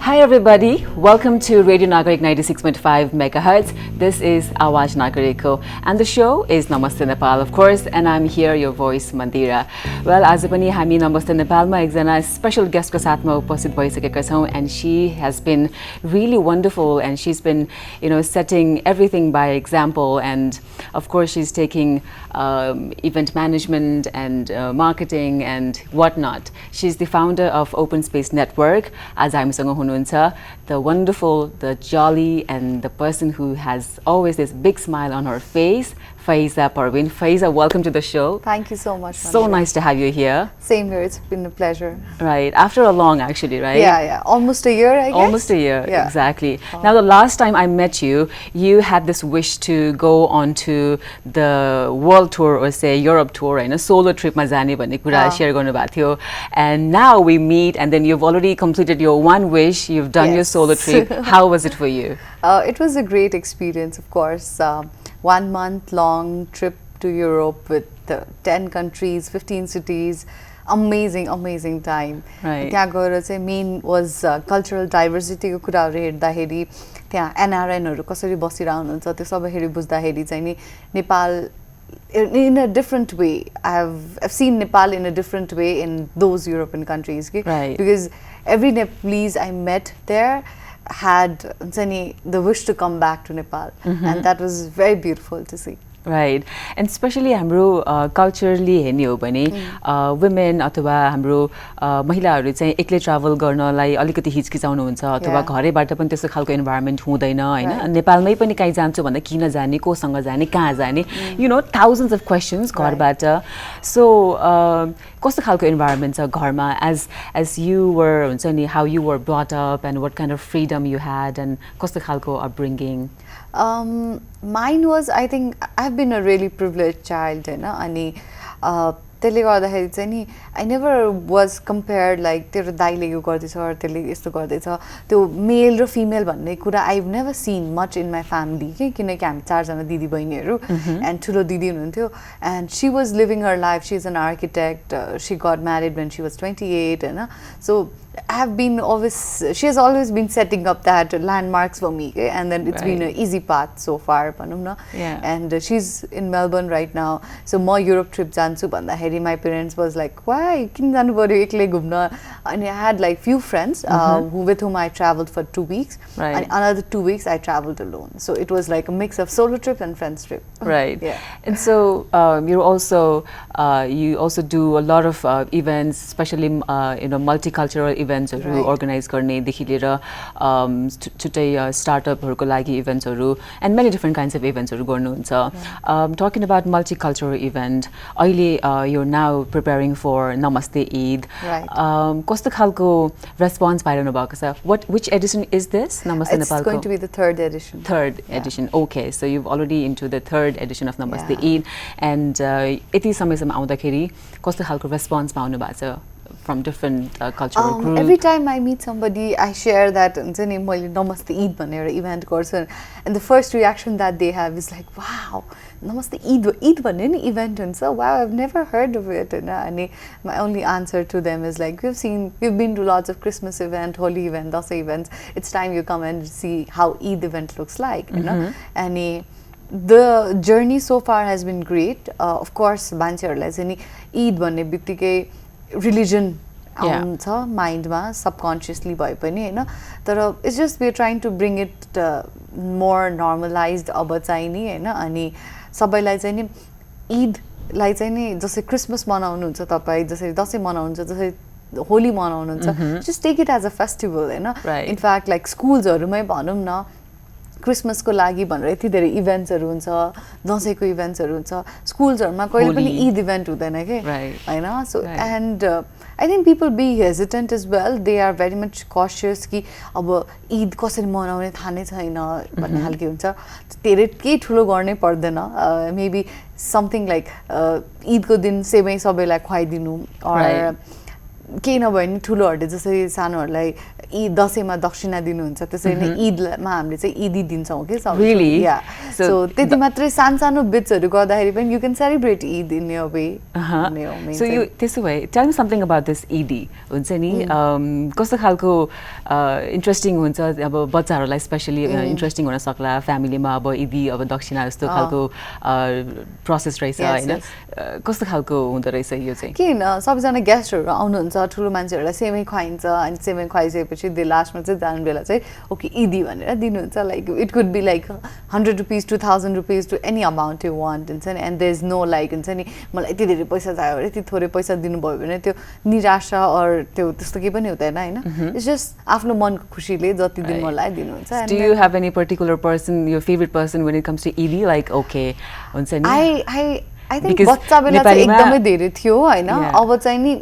Hi everybody, welcome to Radio Nagarik 96.5 megahertz. This is Awaj Nagariko and the show is Namaste Nepal, of course, and I'm here, your voice, Mandira. Well, आज पनि हामी Namaste Nepalमा एकजना special guest को साथमा उपस्थित भइसकेका छौं, and she has been really wonderful and she's been, setting everything by example, and of course she's taking event management and marketing and whatnot. She's the founder of Open Space Network. As हामीसँग हुनुहुन्छ, the wonderful, the jolly, and the person who has always this big smile on her face, Faija Parween. Faija, welcome to the show. Thank you so much. So nice to have you here. Same here. It's been a pleasure. Right. After a long, actually, right? Yeah. Almost a year, I guess. Almost a year, yeah. Exactly. Now, the last time I met you, you had this wish to go on to the world tour or say Europe tour, a solo trip ma jane bhanne kura share garnu bhako थियो. And now we meet, and then you've already completed your one wish. You've done your solo trip. How was it for you? It was a great experience, of course. 1 month long trip to Europe with 10 countries, 15 cities. Amazing time. Right. त्यहाँ गएर चाहिँ main was cultural diversity को कुराहरु हेर्दाखेरि त्यहाँ NRN हरु कसरी बसिरा हुनुहुन्छ त्यो सबैहरु बुझ्दाखेरि चाहिँ नि Nepal in a different way. I've seen Nepal in a different way in those European countries. Right. Because every Nepalese I met there had the wish to come back to Nepal, and that was very beautiful to see. Right. And especially हाम्रो culturally हेर्ने हो भने women अथवा हाम्रो महिलाहरु चाहिँ एक्लै travel गर्नलाई अलिकति हिचकिचाउनु हुन्छ अथवा घरैबाट पनि त्यस्तो खालको environment हुँदैन हैन नेपालमै पनि कहीँ जान्छु भन्दा किन जाने कोसँग जाने कहाँ जाने thousands of questions घरबाट so कस्तो खालको environment छ घरमा as you were हुन्छ नि how you were brought up and what kind of freedom you had and कस्तो खालको upbringing? Mine was, I think, I've been a really privileged child, अनि त्यसले गर्दाखेरि चाहिँ नि I never was compared like तेरो दाइले यो गर्दैछ त्यसले यस्तो गर्दैछ त्यो मेल र फिमेल भन्ने कुरा I've never seen much in my family किनकि हामी चारजना दिदी बहिनीहरु and ठुलो दिदी हुनुहुन्थ्यो and she was living her life. She's an architect. She got married when she was 28 Hahn so she has always been setting up that landmarks for me and then it's been an easy path so far भनौं न and she's in Melbourne right now so म Europe trip जान्छु भन्दाखेरि my parents was like why किन जानु पर्यो एक्लै घुम्न and I had like few friends with whom I traveled for 2 weeks and another 2 weeks I traveled alone so it was like a mix of solo trip and friends trip. Right. And so you also do a lot of events, especially multicultural events organize गर्ने देखि लिएर छुट्टै स्टार्टअपहरुको लागि इभेन्ट्सहरु and many different kinds of eventsहरु गर्नुहुन्छ. Talking about multicultural event, अहिले you're now preparing for Namaste Eid. Right. कस्तो खालको response पाइरहनु भएको छ? Which edition is this? Namaste Nepal. It's going to be the third edition. Third edition. Okay, so you've already into the third edition of Namaste Eid and यति समयसम्म आउँदाखेरि कस्तो खालको response पाउनु भएको छ from different cultural groups? Every time I meet somebody, I share that Namaste Eid भनेर event गर्छु and the first reaction that they have is like, wow, Namaste Eid भन्ने नि event हुन्छ. Wow, I've never heard of it. And my only answer to them is like, we've been to lots of Christmas event, Holi event, Dasai events. It's time you come and see how Eid event looks like. And the journey so far has been great. Of course, मान्छेहरुलाई चाहिँ नि Eid भन्ने बित्तिकै religion आउँछ माइन्डमा subconsciously भए पनि हैन तर it's just we're trying to bring it more normalized अब चाहिँ नि हैन अनि सबैलाई चाहिँ नि ईद लाई चाहिँ नि जस्तै क्रिसमस मनाउनुहुन्छ तपाई जसरी दशैं मनाउनुहुन्छ जसरी Holi मनाउनुहुन्छ just take it as a festival Hahn in fact like schools हरुमै भनौं न क्रिसमस को लागि भनेर यति धेरै इभेन्ट्सहरु हुन्छ दशैंको इभेन्ट्सहरु हुन्छ स्कुल्सहरुमा कहिले पनि ईद इभेन्ट हुँदैन के हैन so and I think people be hesitant as well. They are very much cautious कि अब ईद कसरी मनाउने थाहा नै छैन भन्ने खालको हुन्छ धेरै के ठुलो गर्नै पर्दैन maybe something like ईदको दिन सेवै सबैलाई खुवाइदिनु or केही नभए नि ठुलोहरुले जसरी सानोहरुलाई ईद दशैंमा दक्षिणा दिनुहुन्छ त्यसरी नै ईदमा हामीले चाहिँ ईदी दिन्छौँ कि सब Really? या सो त्यति मात्रै सानो बिट्सहरू गर्दाखेरि पनि you can celebrate Eid in your way So you त्यसो भए tell me something about this Eid हुन्छ नि कस्तो खालको इन्ट्रेस्टिङ हुन्छ अब बच्चाहरूलाई स्पेशली इन्ट्रेस्टिङ हुन सक्ला फ्यामिलीमा अब ईदी अब दक्षिणा जस्तो खालको प्रोसेस रहेछ हैन कस्तो खालको हुँदो रहेछ यो चाहिँ किन सबैजना गेस्टहरू आउनुहुन्छ ठुलो मान्छेहरूलाई सेमै खुवाइन्छ अनि सेमै खुवाइसकेपछि दे लास्टमा चाहिँ जानु बेला चाहिँ ओके ईदी भनेर दिनुहुन्छ like it could be like 100 rupees 2000 रुपिस to any amount you want हुन्छ नि and there is no like हुन्छ नि मलाई यति धेरै पैसा चाहियो यति थोरै पैसा दिनुभयो भने त्यो निराशा अर त्यो त्यस्तो केही पनि हुँदैन हैन इट्स जस्ट आफ्नो मनको खुसीले जति दिन मलाई दिनुहुन्छ Do you have any particular person, your favorite person when it comes to Eid? Like, okay, हुन्छ नि I think बच्चा बेला चाहिँ एकदमै धेरै थियो हैन अब चाहिँ नि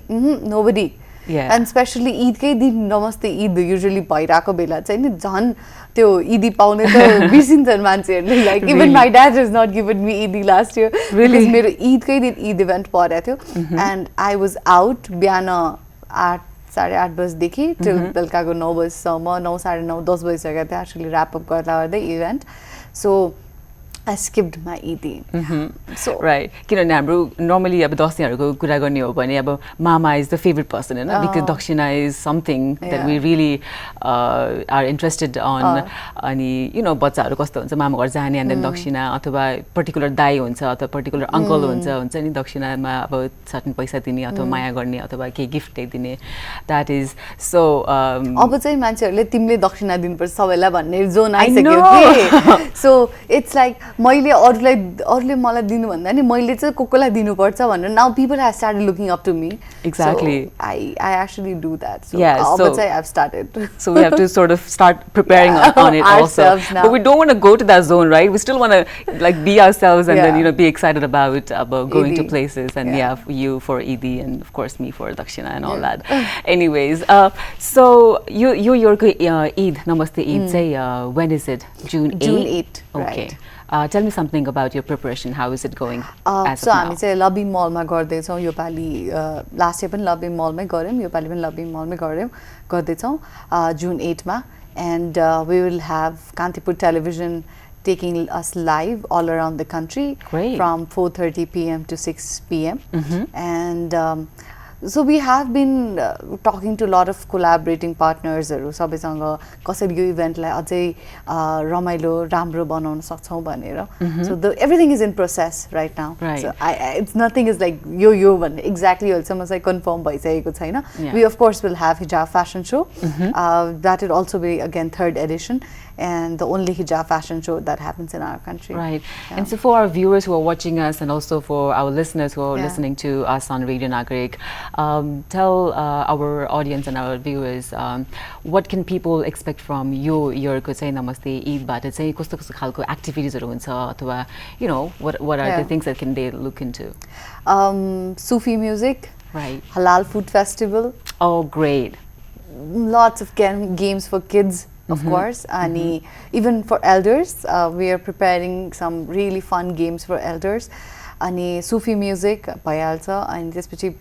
nobody and especially ईदकै दिन नमस्ते ईद युजुअली भइराको बेला चाहिँ नि झन् त्यो ईदी पाउने त बिर्सिन्छन् मान्छेहरूले like even my dad is not given मी ईदी लास्ट इयर बिकज मेरो ईदकै दिन ईद इभेन्ट परेको थियो एन्ड आई वाज आउट बिहान 8:30 बजीदेखि टिल बेलुकाको 9 बजीसम्म 9 9:30 10 बजिसकेको थियो एक्चुअली ऱ्यापअप गर्दा गर्दै event so I skipped my Eid. So right. किनभने हाम्रो normally अब दशैंहरुको कुरा गर्ने हो भने अब mama is the favorite person Hahn because dakshina is something that we really are interested on अनि you know बच्चाहरु कस्तो हुन्छ मामा घर जाने and then दक्षिणा अथवा पर्टिकुलर दाइ हुन्छ अथवा पर्टिकुलर अंकल हुन्छ नि दक्षिणामा अब certain पैसा दिने अथवा माया गर्ने अथवा के गिफ्ट दिने that is so अब चाहिँ मान्छेहरुले तिमीले दक्षिणा दिनुपर्छ सबैलाई भन्ने जोन आइसक्यो के so it's like मैले अरूले मलाई दिनु भन्दा नि मैले चाहिँ कोकोलाई दिनुपर्छ भनेर now people have started looking up to me exactly so I actually do that so so I've started so we have to sort of start preparing on it also now. But we don't want to go to that zone right we still want to like be ourselves and then you know be excited about going to places and you for Eid and of course me for Dakshina and all that anyways so your Eid Namaste Eid say when is it June 8 okay right. Tell me something about your preparation. How is it going as so of now? हामी चाहिँ लबी मलमा गर्दैछौँ यो पालि last year पनि लबी मलमै गऱ्यौँ यो पालि पनि लबी मलमै गर्दैछौँ June 8 मा and we will have Kantipur television taking us live all around the country from 4:30 p.m. to 6 p.m. And so we have been talking to a lot of collaborating partners सबैसँग कसरी यो इभेन्टलाई अझै रमाइलो राम्रो बनाउन सक्छौं भनेर so everything is in process right now so it's nothing is like yo भन्ने exactly अहिलेसम्म चाहिँ कन्फर्म भइसकेको छैन we of course will have hijab fashion show that will also be again 3rd edition and the only hijab fashion show that happens in our country right and so for our viewers who are watching us and also for our listeners who are listening to us on Radio Nagarik tell our audience and our viewers what can people expect from your ko chai Namaste Eid बाट चाहिँ कस्तो कस्तो खालको एक्टिभिटीजहरु हुन्छ अथवा you know what are the things that can they look into Sufi music right halal food festival oh great lots of games for kids of course and even for elders we are preparing some really fun games for elders and Sufi music bhayalcha and त्यसपछि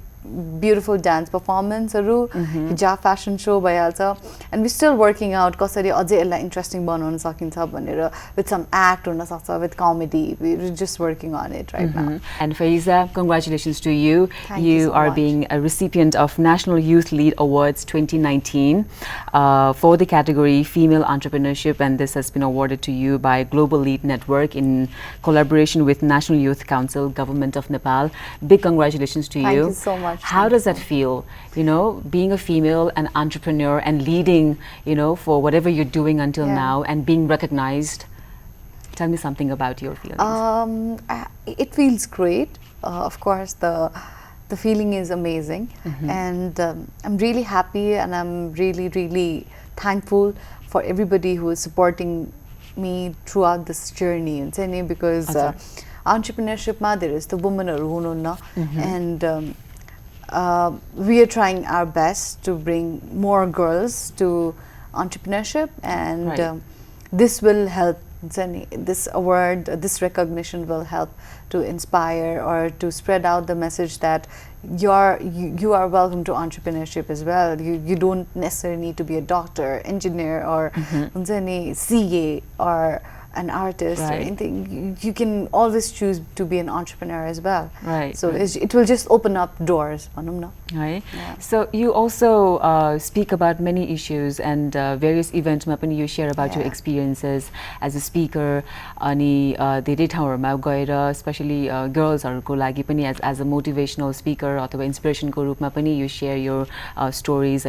beautiful dance performance hijab fashion show bhayalcha and we're still working out कसरी अझै यसलाई interesting बनाउन सकिन्छ भनेर with some act हुन सक्छ with comedy we're just working on it right now and Faiza congratulations to you you are being a recipient of National Youth Lead Awards 2019 for the category Female Entrepreneurship and this has been awarded to you by Global Lead Network in collaboration with National Youth Council Government of Nepal big congratulations to thank you so much how does that feel you know being a female and entrepreneur and leading you know for whatever you're doing until now and being recognized tell me something about your feelings it feels great of course the feeling is amazing and I'm really happy and I'm really thankful for everybody who is supporting me throughout this journey because entrepreneurship ma there is the women hununna and we are trying our best to bring more girls to entrepreneurship and this will help this award, this recognition will help to inspire or to spread out the message that you are welcome to entrepreneurship as well. You don't necessarily need to be a doctor, engineer, or CA or an artist or anything. You can always choose to be an entrepreneur as well. Right. So it will just open up doors. Right. Yeah. So you also speak about many issues and various events. You share about your experiences as a speaker. Ani धेरै ठाउँहरुमा गएर especially girlsहरुको लागि पनि as a motivational speaker अथवा inspiration को रूपमा पनि you share your stories.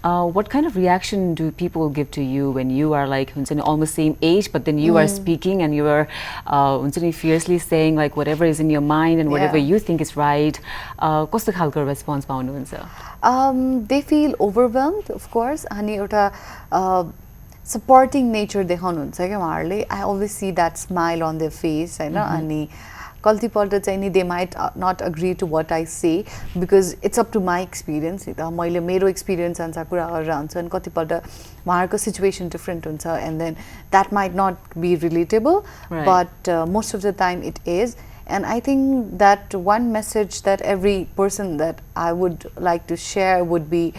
What kind of reaction do people give to you when you are like almost same age, but then you are speaking and you are fiercely saying like whatever is in your mind and whatever you think is right? कस्तो खालको response पाउनुहुन्छ? They feel overwhelmed, of course. अनि एउटा supporting nature देखाउनुहुन्छ क्या उहाँहरूले. I always see that smile on their face, हैन. अनि कल्तिपल्ट चाहिँ नि they might not agree to what I say because it's up to my experience. मैले मेरो experience अनुसार कुरा गरेर हुन्छ अनि कतिपल्ट उहाँहरूको situation different हुन्छ and then that might not be relatable, but most of the time it is. And I think that one message that every person that I would like to share would be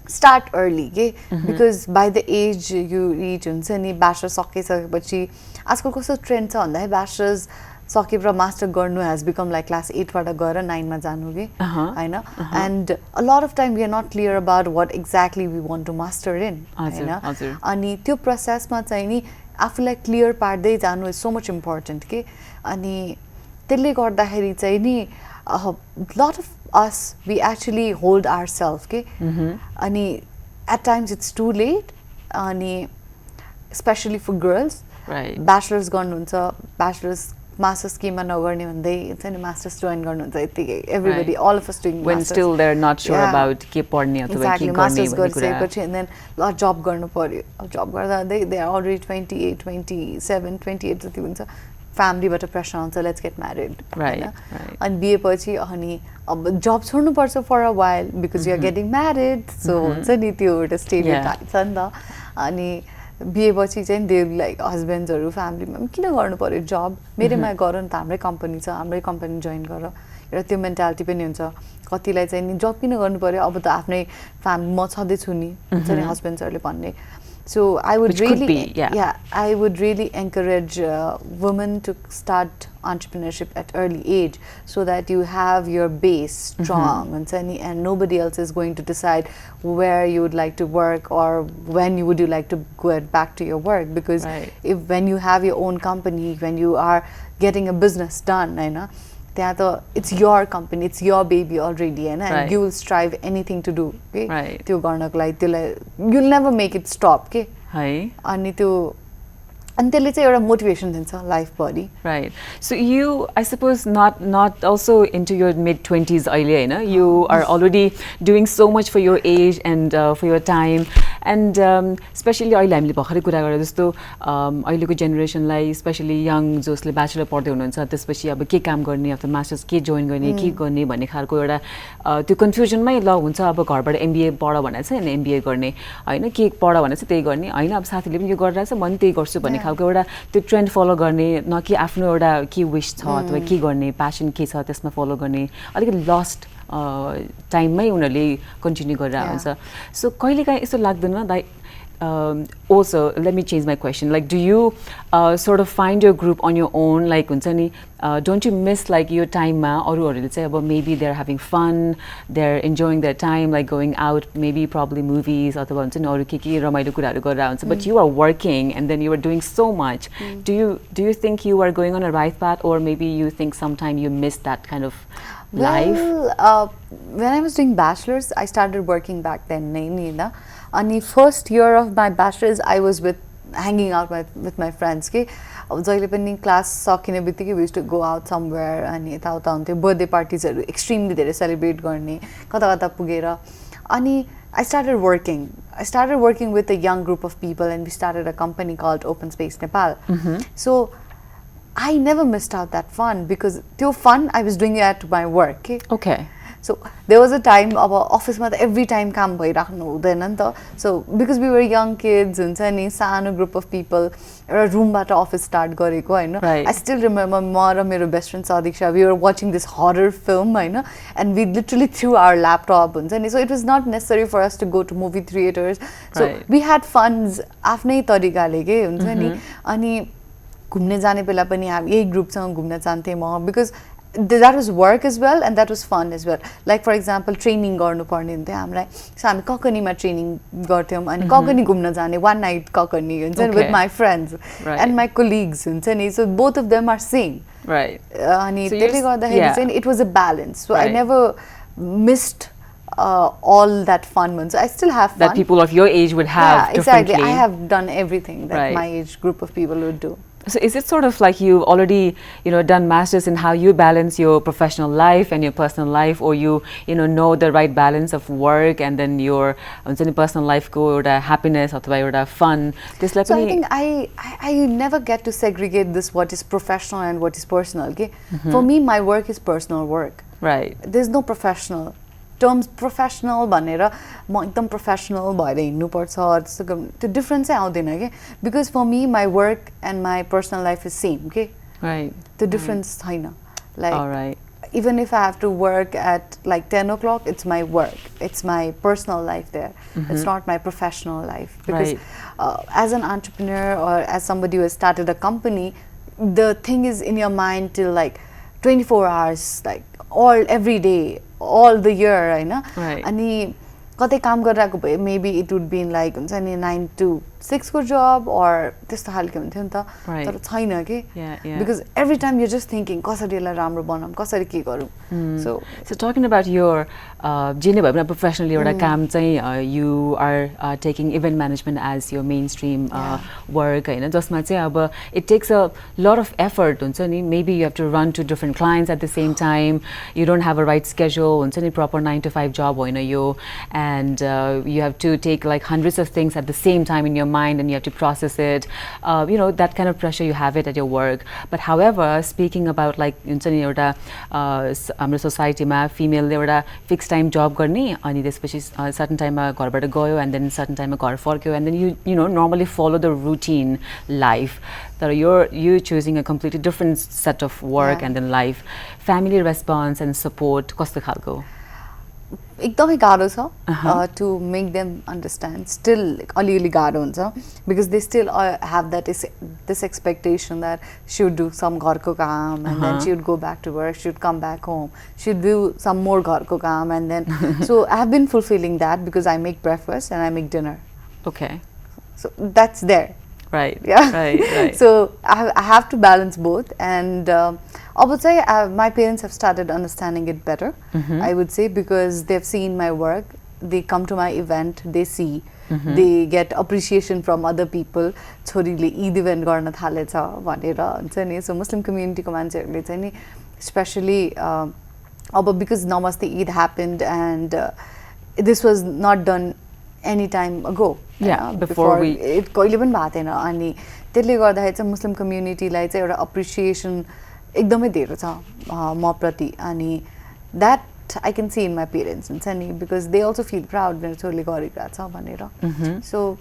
start early, okay? Because by the age you reach, bachelor's सकेपछि आजकल कस्तो trained छ भन्दा bachelor's सकेर master गर्नु has become like class 8 बाट गएर 9 मा जानु के हैन. And a lot of time we are not clear about what exactly we want to master in, हैन. अनि त्यो प्रोसेसमा चाहिँ नि आफुलाई क्लियर पार्दै जानु is so much important के. अनि त्यसले गर्दाखेरि चाहिँ नि lot of us we actually hold ourselves के. अनि at times it's too late. अनि especially for girls, bachelor's गर्नुहुन्छ, bachelor's master's केमा नगर्ने भन्दै हुन्छ नि master's join गर्नुहुन्छ यतिकै. Everybody, all of us doing when masters. still they're not sure about के पढ्ने अथवा के गर्ने masters भन्ने कुरा. गरिसकेपछि and then job गर्नु पर्यो. Job गर्दा they are already 28, 27, 28 जति हुन्छ. Family बाट pressure आउँछ, let's get married. Right. अनि बिहे पछि अनि अब job छोड्नु पर्छ for a while because you are getting married. So हुन्छ नि त्यो एउटा stereotype छ नि त. अनि बिहे पछि चाहिँ they like husbandsहरु फ्यामिलीमा किन गर्नु पर्यो job, मेरैमा गर नि त, हाम्रै कम्पनी छ, हाम्रै कम्पनी जोइन गर. एउटा त्यो मेन्टालिटी पनि हुन्छ. कतिलाई चाहिँ नि जब किन गर्नु पर्यो, अब त आफ्नै फ्यामिली म छँदै छु नि हुन्छ नि हस्बेन्ड्सहरुले भन्ने. So I would I would really encourage women to start entrepreneurship at early age so that you have your base strong and nobody else is going to decide where you would like to work or when would you like to go back to your work, because when you have your own company, when you are getting a business done, it's your company, it's your baby already, and you will strive anything to do. Okay? You'll never make it stop. Okay? And त्यसले चाहिँ एउटा motivation दिन्छ life body. Right. So you, I suppose, not also into your mid-20s अहिले हैन. You are already doing so much for your age and for your time. And especially अहिले हामीले भर्खरै कुरा गरे जस्तो अहिलेको जेनेरेसनलाई स्पेशली यङ जसले ब्याचलर पढ्दै हुनुहुन्छ त्यसपछि अब के काम गर्ने अथवा मास्टर्स के जोइन गर्ने के गर्ने भन्ने खालको एउटा त्यो कन्फ्युजनमै ल हुन्छ अब घरबाट एमबीए पढ भनेको छ हैन, एमबीए गर्ने हैन, के पढ भनेको छ त्यही गर्ने हैन, अब साथीले पनि यो गरिरहेछ म पनि त्यही गर्छु भन्ने खालको एउटा त्यो ट्रेन्ड फलो गर्ने, न कि आफ्नो एउटा के विश छ अथवा के गर्ने प्यासन के छ त्यसमा फलो गर्ने, अलिकति लस्ट टाइममै उनीहरूले कन्टिन्यू गरेर हुन्छ. सो कहिलेकाहीँ यस्तो लाग्दैन like also let me change my question, like do you sort of find your group on your own, like हुन्छ नि don't you miss like your time ma अरूहरूले चाहिँ अब maybe they're having fun, they're enjoying their time, like going out, maybe probably movies अथवा हुन्छ नि अरू के रमाइलो कुराहरू गरेर हुन्छ, but you are working and then you are doing so much. Do you think you are going on a right path, or maybe you think sometime you miss that kind of life? Well, when I was doing bachelor's, I started working back then. On the first year of my bachelor's, I was hanging out with my friends. Class we used to go out somewhere and birthday parties extremely celebrate. I started working. I started working with a young group of people, and we started a company called Open Space Nepal. So I never missed out that fun, because the fun I was doing it at my work. Okay. So there was a time अब अफिसमा त every time काम भइराख्नु हुँदैन नि त. So because we were young kids हुन्छ नि सानो group of people एउटा रुमबाट अफिस स्टार्ट गरेको हैन. I still remember म र मेरो best friend Sadiksha, we were watching this horror film Hahn, and we literally threw our laptop हुन्छ नि. So it was not necessary for us to go to movie theaters. So we had funds आफ्नै तरिकाले के हुन्छ नि. अनि घुम्ने जाने बेला पनि हामी यही ग्रुपसँग घुम्न जान्थे म, because that was work as well and that was fun as well. Like for example training गर्नु पर्ने हुन्थ्यो हामीलाई. So हामी ककनीमा ट्रेनिङ गर्थ्यौं अनि ककनी घुम्न जाने one night ककनी हुन्छ नि with my friends and my colleagues हुन्छ नि. So both of them are same. Right. अनि त्यसले गर्दाखेरि चाहिँ it was a balance. So I never missed all that fun ones. I still have fun. That people of your age would have differently. Exactly. I have done everything that my age group of people would do. So is it sort of like you've already, done masters in how you balance your professional life and your personal life, or you know the right balance of work and then your personal life go or happiness or fun? So I think I never get to segregate this what is professional and what is personal. Okay, for me my work is personal work. Right. There's no professional. Terms professional भनेर म एकदम professional भएर हिँड्नु पर्छ त्यस्तो त्यो difference चाहिँ आउँदैन के, because for me my work and my personal life is same के. Right. The difference छैन. Like all right. Even if I have to work at like 10 o'clock, it's my work. It's my personal life there. It's not my professional life. Because as an entrepreneur or as somebody who has started a company, the thing is in your mind till like 24 hours, like all every day, all the year, right? Ani कतै काम गरिरहेको भए maybe it would be in like हुन्छ नि 9 to 6 को job or त्यस्तो खालको हुन्थ्यो नि त. तर छैन के, because every time you're just thinking कसरी यसलाई राम्रो बनाऊँ, कसरी के गरौँ. So talking about your जे नै भए पनि professionally एउटा काम चाहिँ you are taking event management as your mainstream work हैन, जसमा चाहिँ अब it takes a lot of effort हुन्छ नि. Maybe you have to run to different clients at the same time. You don't have a right schedule हुन्छ नि, proper 9 to 5 job होइन यो, and you have to take like hundreds of things at the same time in your mind and you have to process it. That kind of pressure you have it at your work. But however, speaking about like हुन्छ नि एउटा हाम्रो सोसाइटीमा फिमेलले एउटा fix time जब गर्ने अनि त्यसपछि सर्टन टाइममा घरबाट गयो and then सर्टन टाइममा घर फर्क्यो and then you know normally follow the routine life. That you're choosing a completely different set of work and then life. Family response and support कस्तो खालको? एकदमै गाह्रो छ to make them understand. Still अलिअलि गाह्रो हुन्छ because they still have this expectation that she would do some घरको काम and then she would go back to work, she would come back home, she would do some more घरको काम and then so I have been fulfilling that because I make breakfast and I make dinner. Okay. So that's there. Right. Yeah. Right. So I have to balance both, and I would say my parents have started understanding it better. I would say because they've seen my work, they come to my event, they see, they get appreciation from other people. छोरीले Eid event गर्न थालेछ भनेर हुन्छ नि. So Muslim community को मान्छेहरूले चाहिँ नि especially अब because Namaste Eid happened and this was not done any time ago. Before it कहिले पनि भएको थिएन अनि त्यसले गर्दाखेरि चाहिँ मुस्लिम कम्युनिटीलाई चाहिँ एउटा अप्रिसिएसन एकदमै धेरै छ म प्रति अनि that I can see in my parents हुन्छ नि, because they also feel proud मेरो छोरीले गरिरहेको छ भनेर. So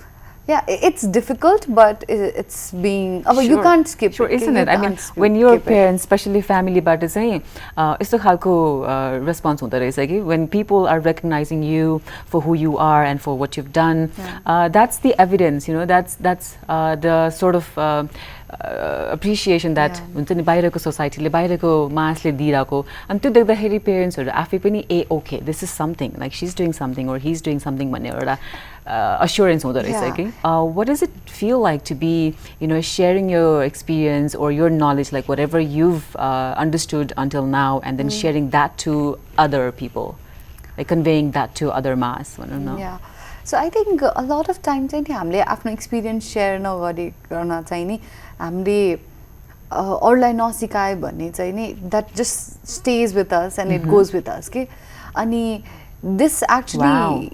yeah, it's difficult, but it's being. You can't skip. Sure, isn't it? I mean, when your parents, especially family, but चाहिँ यस्तो खालको response हुँदो रहेछ कि when people are recognizing you for who you are and for what you've done, that's the evidence. That's the sort of appreciation that हुन्छ नि बाहिरको सोसाइटीले बाहिरको मासले दिइरहेको अनि त्यो देख्दाखेरि पेरेन्ट्सहरू आफै पनि okay, this is something, like she's doing something or he's doing something भन्ने एउटा assurance हुँदो रहेछ कि. What does it feel like to be sharing your experience or your knowledge, like whatever you've understood until now, and then sharing that to other people, like conveying that to other mass? I don't know. Yeah. So I think a lot of time चाहिँ नि हामीले आफ्नो experience share नगरिकन चाहिँ नि हामीले अरूलाई नसिकायो भने चाहिँ नि that just stays with us and it goes with us के. अनि this actually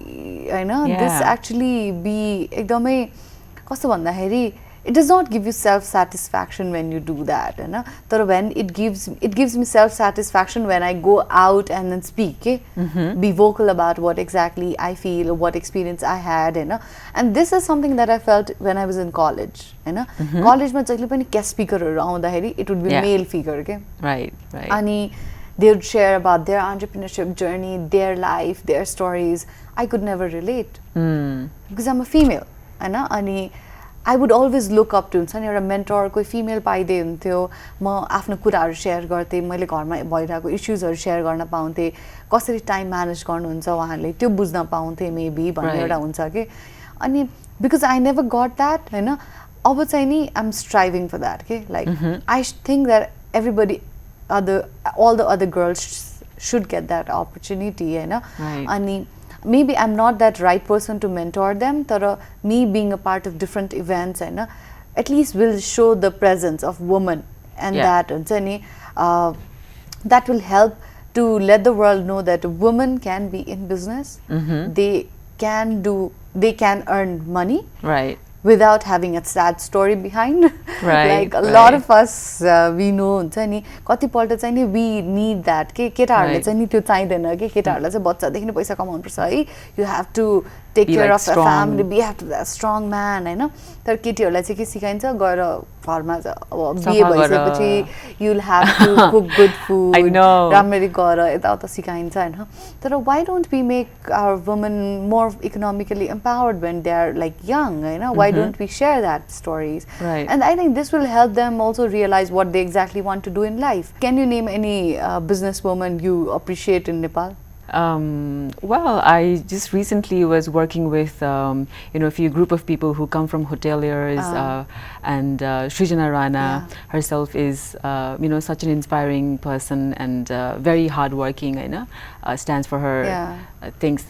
this actually be एकदमै कस्तो भन्दाखेरि it does not give you self satisfaction when you do that, you know. So when it gives me self satisfaction when I go out and then speak, be vocal about what exactly I feel or what experience I had, you know. And this is something that I felt when I was in college, you know. College ma jaile pani guest speaker haru aउँदाखेरि it would be male figure, okay. Right. Ani they would share about their entrepreneurship journey, their life, their stories. I could never relate because I'm a female, you know. Ani I would always look up to हुन्छ नि एउटा mentor कोही female पाइदिए हुन्थ्यो म आफ्नो कुराहरू share गर्थेँ मैले घरमा भइरहेको इस्युजहरू सेयर गर्न पाउँथेँ कसरी टाइम म्यानेज गर्नुहुन्छ उहाँहरूले त्यो बुझ्न पाउँथेँ मेबी भन्ने एउटा हुन्छ कि अनि because I never got that होइन अब चाहिँ नि I am striving for that के like I think that everybody all the other girls should get that opportunity, you know. And maybe I'm not that right person to mentor them, but me being a part of different events, you know, at least will show the presence of women and that will help to let the world know that women can be in business. They can earn money. Right. Without having a sad story behind. Like a lot of us we know हुन्छ नि कतिपल्ट चाहिँ नि we need that के केटाहरूले चाहिँ नि त्यो चाहिँदैन के केटाहरूलाई चाहिँ बच्चादेखि नै पैसा कमाउनु पर्छ है you have to take care of a family, be have to be a strong man हैन तर केटीहरूलाई चाहिँ के सिकाइन्छ गएर घरमा अब बिहे भइसकेपछि you'll have to cook good food राम्ररी गर यताउता सिकाइन्छ हैन तर why don't we make our women more economically empowered when they are like young, you know. Why don't we share that stories? And I think this will help them also realize what they exactly want to do in life. Can you name any businesswoman you appreciate in Nepal? Well, I just recently was working with you know, a few group of people who come from hoteliers, and Srijana Rana herself is you know, such an inspiring person and very hardworking, you know, stands for her things.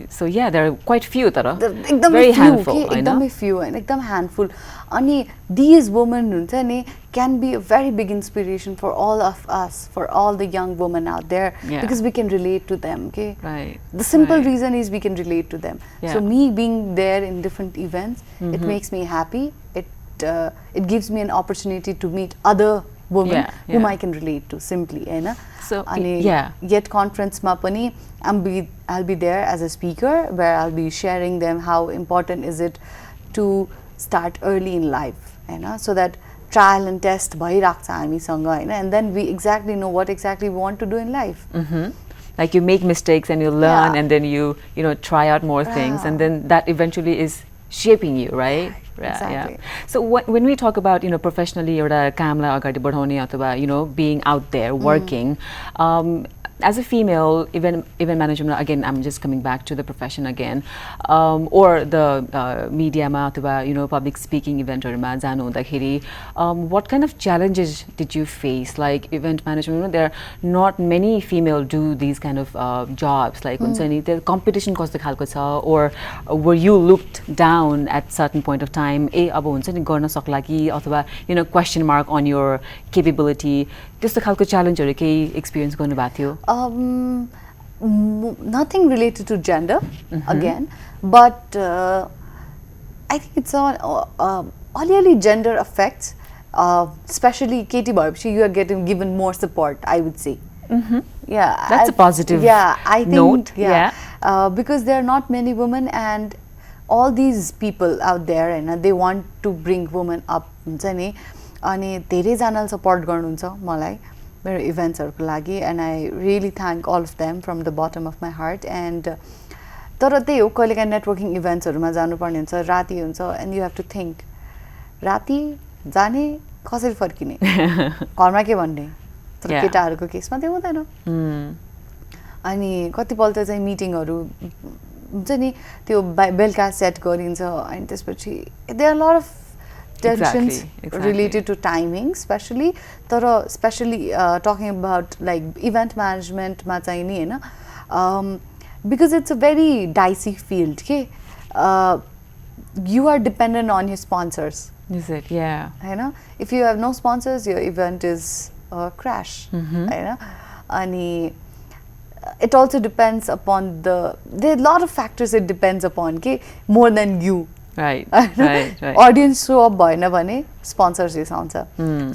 So yeah, there are quite few that are very handful, I know. Few and ekdam handful. Ani these women huncha ni can be a very big inspiration for all of us, for all the young women out there, because we can relate to them, okay? The simple reason is we can relate to them. So me being there in different events, it makes me happy. It gives me an opportunity to meet other women whom I can relate to simply, you know. So yet conference ma pani I'll be there as a speaker where I'll be sharing them how important is it to start early in life, you know, so that trial and test bhairachcha hamisanga, you know, and then we exactly know what exactly we want to do in life. Like you make mistakes and you learn and then you know, try out more things and then that eventually is shaping you, right? Exactly. So when we talk about, you know, professionally euta kamla agadi badhaउने अथवा, you know, being out there working, as a female event management, again I'm just coming back to the profession again, or the media ma अथवा, you know, public speaking event हरूमा जानु हुँदाखेरि what kind of challenges did you face? Like event management, there are not many female do these kind of jobs, like हुन्छ नि the competition कस्तो खालको छ, or were you looked down at certain point of time अब हुन्छ नि गर्न सक्ला कि अथवा, you know, question mark on your capability, त्यस्तो खालको च्यालेन्जहरु केही एक्सपिरियन्स गर्नु भएको थियो? Nothing related to gender again, but I think it's on only gender affects, especially Katie Barbshi, you are getting given more support, I would say. Yeah, that's a positive I think, note. Because there are not many women and all these people out there and they want to bring women up हुन्छ नि अनि धेरै जनाले support गर्नुहुन्छ मलाई मेरो इभेन्ट्सहरुको लागि and I really thank all of them from the bottom of my heart. And तर त्यही हो कहिलेकाहीँ नेटवर्किङ इभेन्ट्सहरुमा जानुपर्ने हुन्छ राति हुन्छ and you have to think राति जाने कसरी फर्किने घरमा के भन्ने तर केटाहरुको केसमा त्यो हुँदैन अनि कतिपल्ट चाहिँ मिटिङहरु हुन्छ नि त्यो बेलका सेट गरिन्छ अनि त्यसपछि there are a lot of tensions related to timing, especially talking about like event management ma chahi ni Hahn because it's a very dicey field, okay? You are dependent on your sponsors. Is it? Yeah. You know, if you have no sponsors, your event is a crash. You know, and it also depends upon there are a lot of factors it depends upon, okay? More than you. Right, right, right. Audience show up भएन भने sponsors रिसाउँछ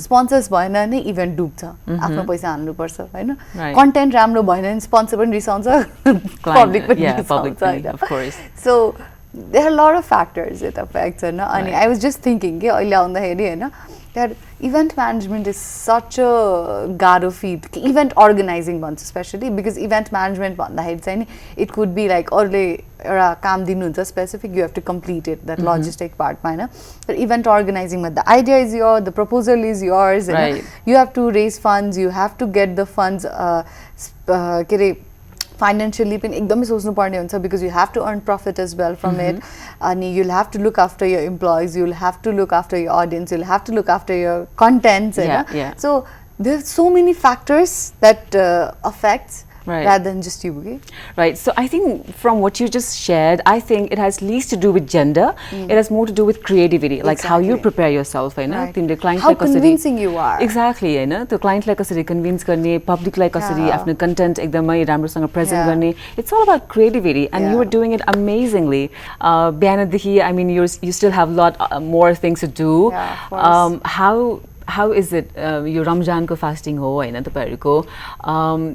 sponsors भएन भने event डुब्छ आफ्नो पैसा हाल्नुपर्छ हैन content राम्रो भएन भने स्पोन्सर पनि रिसाउँछ पब्लिक पनि रिसाउँछ of course. So there are a lot of factors that affects and I was just thinking ke अहिले आउँदाखेरि हैन that event management is such a garo feat event organizing भन्छ especially because event management भन्दाखेरि चाहिँ नि it could be like अरूले एउटा काम दिनुहुन्छ specific you have to complete it that logistic part मा हैन but event organizing मा the idea is yours the proposal is yours right. you have to raise funds you have to get the funds के रे financially पनि एकदमै सोच्नु पर्ने हुन्छ because you have to earn profit as well from it and you'll have to look after your employees you'll have to look after your audience you'll have to look after your contents so there's so many factors that affects rather than just you right so I think from what you just shared I think it has least to do with gender it has more to do with creativity like how you prepare yourself the client how convincing you are exactly the client like कसरी convince गर्ने public like कसरी आफ्नो content एकदमै राम्रोसँग present गर्ने it's all about creativity and you were doing it amazingly बिहानदेखि I mean you still have a lot more things to do how is it यो रमजान को fasting हो हैन तपाईहरुको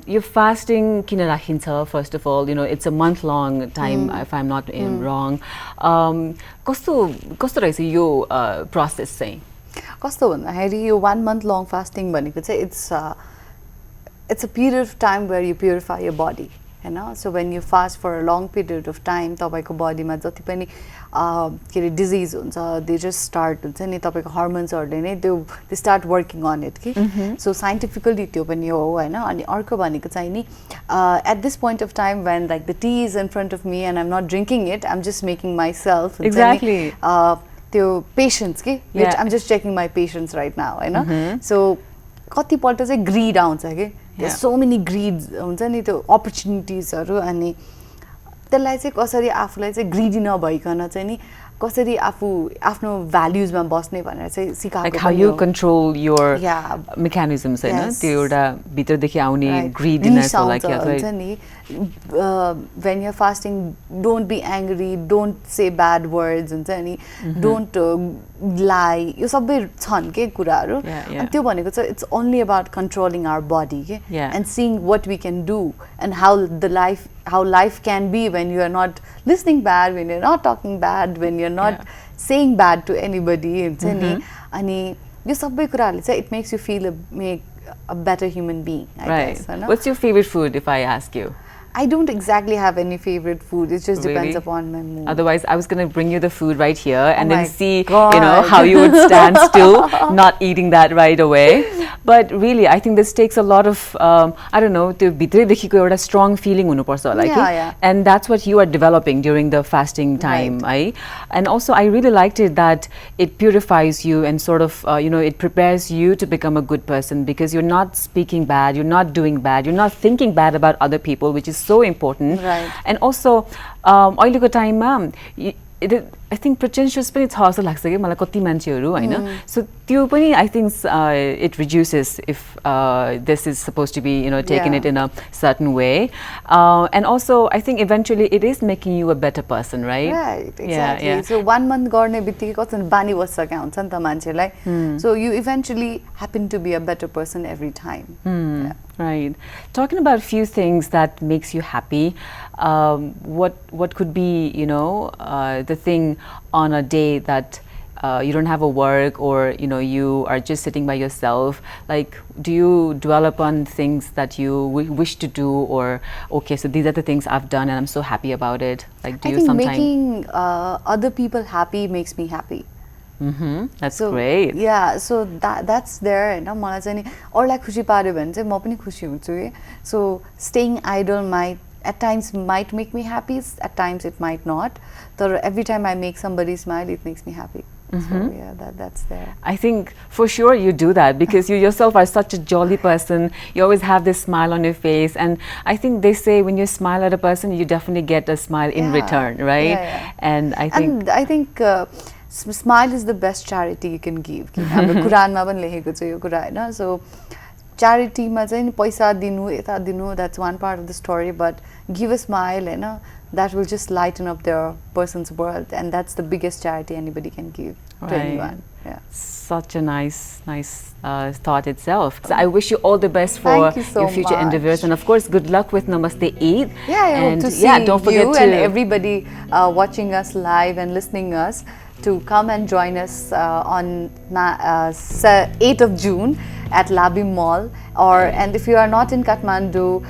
यो fasting किन राखिन्छ first of all you know it's a month long time if I'm not wrong कस्तो रहेछ यो process चाहिँ कस्तो भन्दाखेरि यो 1 month long fasting भनेको चाहिँ it's a period of time where you purify your body you know so when you fast for a long period of time तपाईको body मा जति पनि के रे disease हुन्छ they just start हुन्छ नि तपाईको hormones हरुले नै they start working on it के so scientifically त्यो पनि हो हैन अनि अर्को भनेको चाहिँ नि at this point of time when like the tea is in front of me and I'm not drinking it I'm just making myself exactly त्यो patience के which I'm just checking my patience right now Hahn so कति पल्ट चाहिँ greed आउँछ के there's so many greeds हुन्छ नि त्यो opportunities हरु अनि त्यसलाई चाहिँ कसरी आफुलाई चाहिँ greedy नभइकन चाहिँ नि कसरी आफु आफ्नो भ्याल्युज मा बस्ने भनेर चाहिँ सिकाएको like how you control your mechanisms हैन त्यो एउटा भित्र देखि आउने greediness like हुन्छ नि when you're fasting don't be angry don't say bad words हुन्छ नि don't lie यो सबै छन् के कुराहरु अनि त्यो भनेको चाहिँ it's only about controlling our body के and seeing what we can do and how life can be when you are not listening bad when you're not talking bad when you're not saying bad to anybody हुन्छ नि अनि यो सबै कुराहरुले चाहिँ it makes you feel a better human being I guess what's your favorite food if I ask you I don't exactly have any favorite food. It just depends upon my mood. Otherwise, I was going to bring you the food right here and then see, you know, how you would stand still, not eating that right away. But really, I think this takes a lot of, I don't know, त्यो भित्रैदेखिको एउटा strong feeling हुनुपर्छ होला के and that's what you are developing during the fasting time, right? And also, I really liked it that it purifies you and sort of, you know, it prepares you to become a good person because you're not speaking bad, you're not doing bad, you're not thinking bad about other people, which is so important. And also, अहिलेको टाइममा I think pretentious पनि छ जस्तो लाग्छ के मलाई कति मान्छेहरु हैन so त्यो पनि I think it reduces if this is supposed to be you know taking it in a certain way and also I think eventually it is making you a better person right exactly so 1 month गर्ने बित्तिकै कस्तो बानी बसिसक्या हुन्छ नि त मान्छेलाई so you eventually happen to be a better person every time Right. Talking about a few things that makes you happy, what could be, you know, the thing on a day that you don't have a work or, you know, you are just sitting by yourself? Like, do you dwell upon things that you wish to do or, okay, so these are the things I've done and I'm so happy about it? Like, do you sometimes... I think making other people happy makes me happy. That's great. Yeah, so that's there हैन मलाई चाहिँ नि अरूलाई खुसी पार्यो भने चाहिँ म पनि खुसी हुन्छु के so staying idle at times might make me happy at times it might not but every time I make somebody smile it makes me happy so yeah that's there I think for sure you do that because you yourself are such a jolly person you always have this smile on your face and I think they say when you smile at a person you definitely get a smile in return right and I think smile is the best charity you can give हाम्रो कुरानमा पनि लेखेको छ यो कुरा हैन so charity मा चाहिँ पैसा दिनु यता दिनु that's one part of the story but give a smile Hahn that will just lighten up their person's world, and that's the biggest charity anybody can give to anyone. Yeah. Such a nice thought itself. So I wish you all the best for Thank you so your future much. endeavors, and of course, good luck with Namaste Eid. Yeah, I hope and to see don't forget you to and everybody watching us live and listening us to come and join us on 8th of June at Labim Mall. And if you are not in Kathmandu,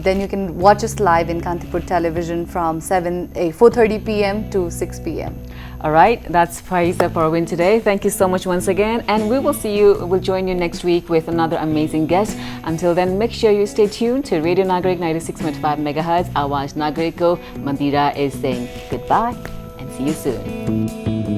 then you can watch us live in Kantipur Television from 4:30 p.m. to 6 p.m. All right, that's Faija Parween today. Thank you so much once again, and we will see you. We'll join you next week with another amazing guest. Until then, make sure you stay tuned to Radio Nagarik 96.5 MHz. Awaj Nagarik ko. Mandira is saying goodbye and see you soon.